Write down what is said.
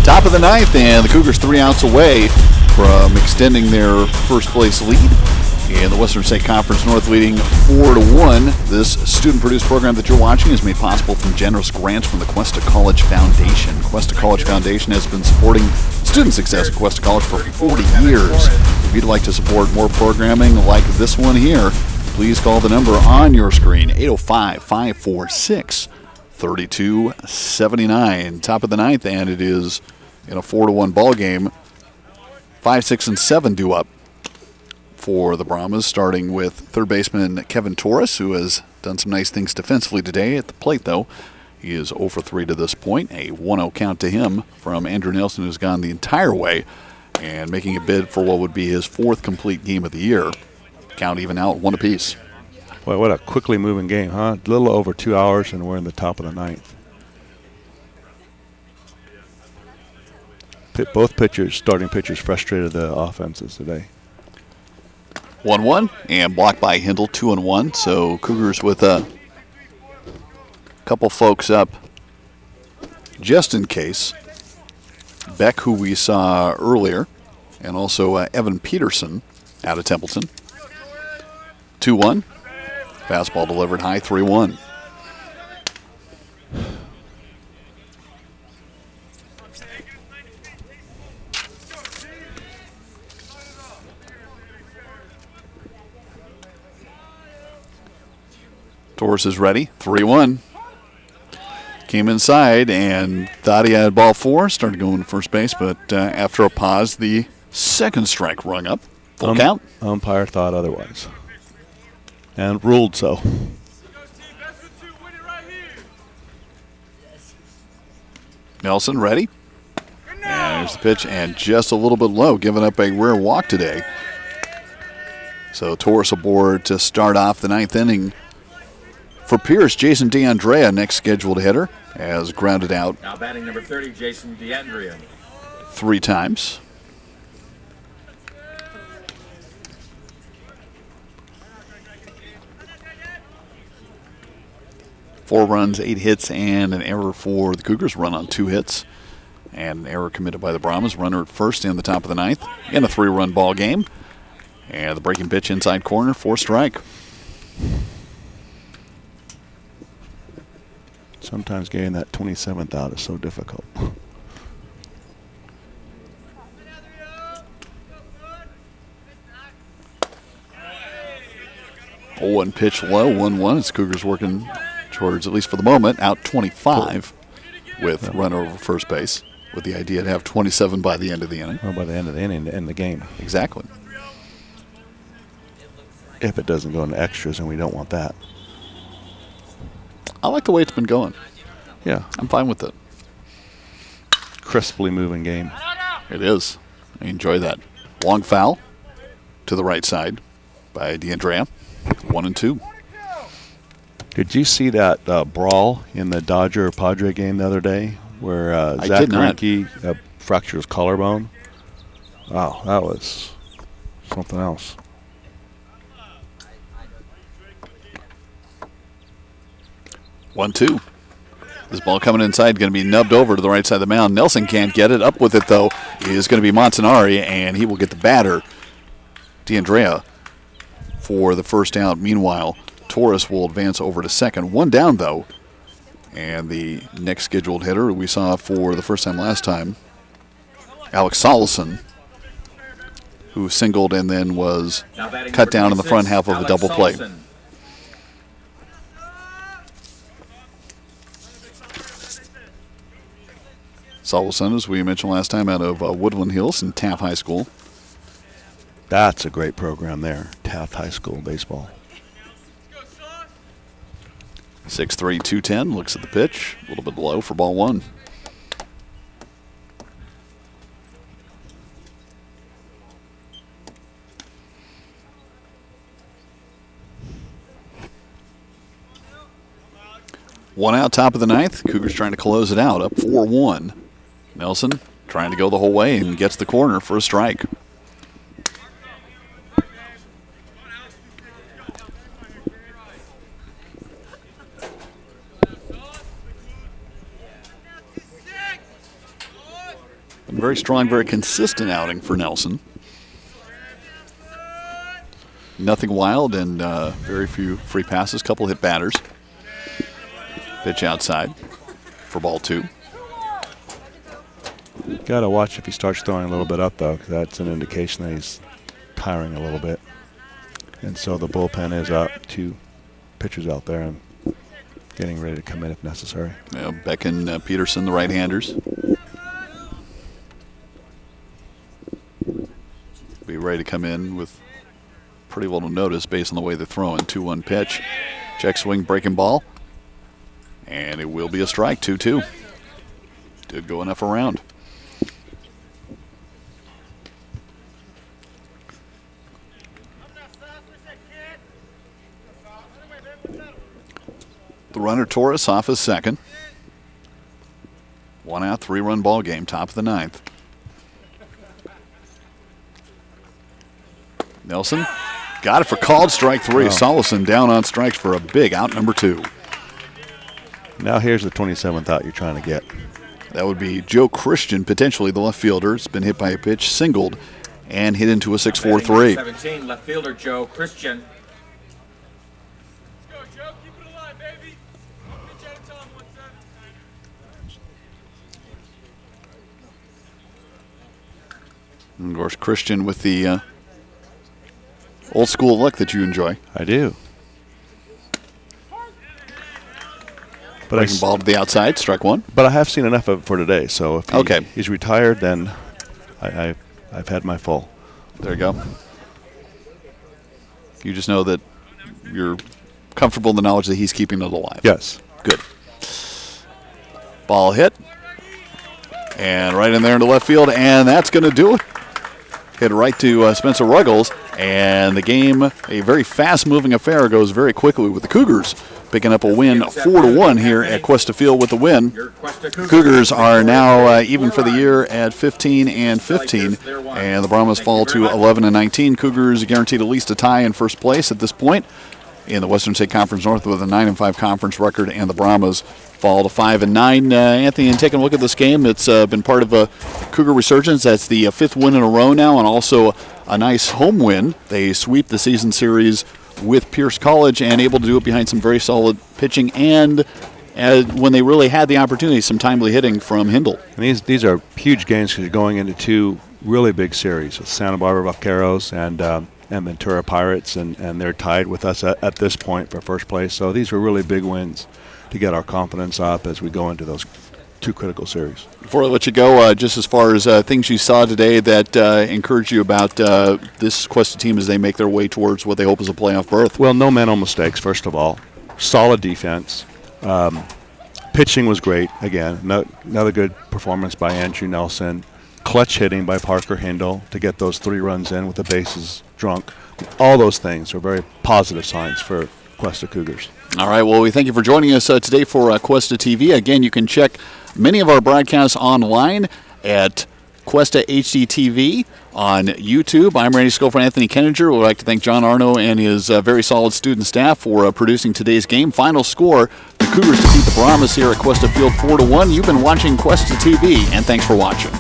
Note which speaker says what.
Speaker 1: Top of the ninth, and the Cougars 3 outs away from extending their first place lead. And the Western State Conference North leading 4-1. This student-produced program that you're watching is made possible from generous grants from the Cuesta College Foundation. Cuesta College Foundation has been supporting student success at Cuesta College for 40 years. If you'd like to support more programming like this one here, please call the number on your screen, 805-546-3279. Top of the ninth, and it is in a 4-1 ball game. 5, 6, and 7 due up for the Brahmas, starting with third baseman Kevin Torres, who has done some nice things defensively today. At the plate, though, he is 0 for 3 to this point. A 1-0 count to him from Andrew Nelson, who's gone the entire way and making a bid for what would be his 4th complete game of the year. Count even out, 1 apiece.
Speaker 2: Boy, what a quickly moving game, huh? A little over 2 hours, and we're in the top of the ninth. Both pitchers, starting pitchers, frustrated the offenses today.
Speaker 1: 1-1 and blocked by Hindle, 2-1. So Cougars with a couple folks up just in case. Beck, who we saw earlier, and also Evan Peterson out of Templeton. 2-1. Fastball delivered high, 3-1. Torres is ready, 3-1. Came inside and thought he had ball 4, started going to first base, but after a pause, the second strike rung up. Full count.
Speaker 2: Umpire thought otherwise and ruled so.
Speaker 1: Nelson ready. And there's the pitch, and just a little bit low, giving up a rare walk today. So Torres aboard to start off the ninth inning. For Pierce, Jason DeAndrea, next scheduled hitter, has grounded out.
Speaker 3: Now batting number 30, Jason DeAndrea.
Speaker 1: 3 times. Four runs, 8 hits, and an error for the Cougars. Run on 2 hits, and an error committed by the Brahmas. Runner at first in the top of the ninth in a 3-run ball game. And the breaking pitch inside corner for strike.
Speaker 2: Sometimes getting that 27th out is so difficult.
Speaker 1: 0-1 pitch low, 1-1. It's Cougars working towards, at least for the moment, out 25 with runner over first base, with the idea to have 27 by the end of the inning.
Speaker 2: Well, by the end of the inning, to end the game.
Speaker 1: Exactly.
Speaker 2: If it doesn't go into extras, and we don't want that.
Speaker 1: I like the way it's been going.
Speaker 2: Yeah.
Speaker 1: I'm fine with it.
Speaker 2: Crisply moving game.
Speaker 1: It is. I enjoy that. Long foul to the right side by DeAndrea. 1-2.
Speaker 2: Did you see that brawl in the Dodger-Padre game the other day where Zach Greinke fractured his collarbone? Wow, that was something else.
Speaker 1: One, 2. This ball coming inside, going to be nubbed over to the right side of the mound. Nelson can't get it. Up with it, though, is going to be Montanari, and he will get the batter, DeAndrea, for the first out. Meanwhile, Torres will advance over to second. 1 down, though. And the next scheduled hitter we saw for the first time last time, Alex Solison, who singled and then was cut down in the front half of a double play. Solison, as we mentioned last time, out of Woodland Hills and Taft High School.
Speaker 2: That's a great program there, Taft High School baseball.
Speaker 1: 6'3", 210, looks at the pitch, a little bit low for ball 1. One out, top of the ninth. Cougars trying to close it out, up 4-1. Nelson trying to go the whole way and gets the corner for a strike. Very strong, very consistent outing for Nelson. Nothing wild and very few free passes, couple hit batters. Pitch outside for ball 2.
Speaker 2: Got to watch if he starts throwing a little bit up, though, because that's an indication that he's tiring a little bit. And so the bullpen is up, 2 pitchers out there and getting ready to come in if necessary.
Speaker 1: Yeah, Beck and Peterson, the right-handers. Be ready to come in with pretty little notice based on the way they're throwing. 2-1 pitch. Check swing, breaking ball. And it will be a strike, 2-2. Did go enough around. The runner, Torres, off his second. 1 out, 3-run ball game, top of the 9th. Nelson got it for called strike 3. Oh. Solison down on strikes for a big out, number 2.
Speaker 2: Now here's the 27th out you're trying to get.
Speaker 1: That would be Joe Christian, potentially the left fielder. It's been hit by a pitch, singled, and hit into a 6-4-3.
Speaker 3: 17, left fielder Joe Christian.
Speaker 1: And of course, Christian with the old school look that you enjoy.
Speaker 2: I do. But
Speaker 1: breaking ball to the outside, strike 1.
Speaker 2: But I have seen enough of it for today. So if he's retired, then I've had my full.
Speaker 1: There you go. You just know that you're comfortable in the knowledge that he's keeping it alive.
Speaker 2: Yes.
Speaker 1: Good. Ball hit. And right in there into left field, and that's going to do it. Hit right to Spencer Ruggles, and the game, a very fast-moving affair, goes very quickly with the Cougars picking up a win 4-1 here at Cuesta Field with the win. Cougars are now even for the year at 15-15, and the Brahmas fall to 11-19. Cougars guaranteed at least a tie in first place at this point in the Western State Conference North with a 9-5 conference record, and the Brahmas fall to 5-9. Anthony, and taking a look at this game, it's been part of a Cougar resurgence. That's the 5th win in a row now, and also a nice home win. They sweep the season series with Pierce College and able to do it behind some very solid pitching and when they really had the opportunity, some timely hitting from Hindle.
Speaker 2: And these are huge games because you're going into 2 really big series with Santa Barbara Vaqueros and Ventura Pirates, and they're tied with us at this point for first place. So these are really big wins to get our confidence up as we go into those 2 critical series.
Speaker 1: Before I let you go, just as far as things you saw today that encourage you about this Cuesta team as they make their way towards what they hope is a playoff berth.
Speaker 2: Well, no mental mistakes, first of all. Solid defense. Pitching was great. Again, another good performance by Andrew Nelson. Clutch hitting by Parker Hindle to get those 3 runs in with the bases drunk. All those things are very positive signs for Cuesta Cougars.
Speaker 1: All right, well, we thank you for joining us today for Cuesta TV. Again, you can check many of our broadcasts online at Cuesta HD TV on YouTube. I'm Randy Schofield, Anthony Kenninger. We'd like to thank John Arno and his very solid student staff for producing today's game. Final score, the Cougars defeat the Brahmas here at Cuesta Field 4-1. You've been watching Cuesta TV, and thanks for watching.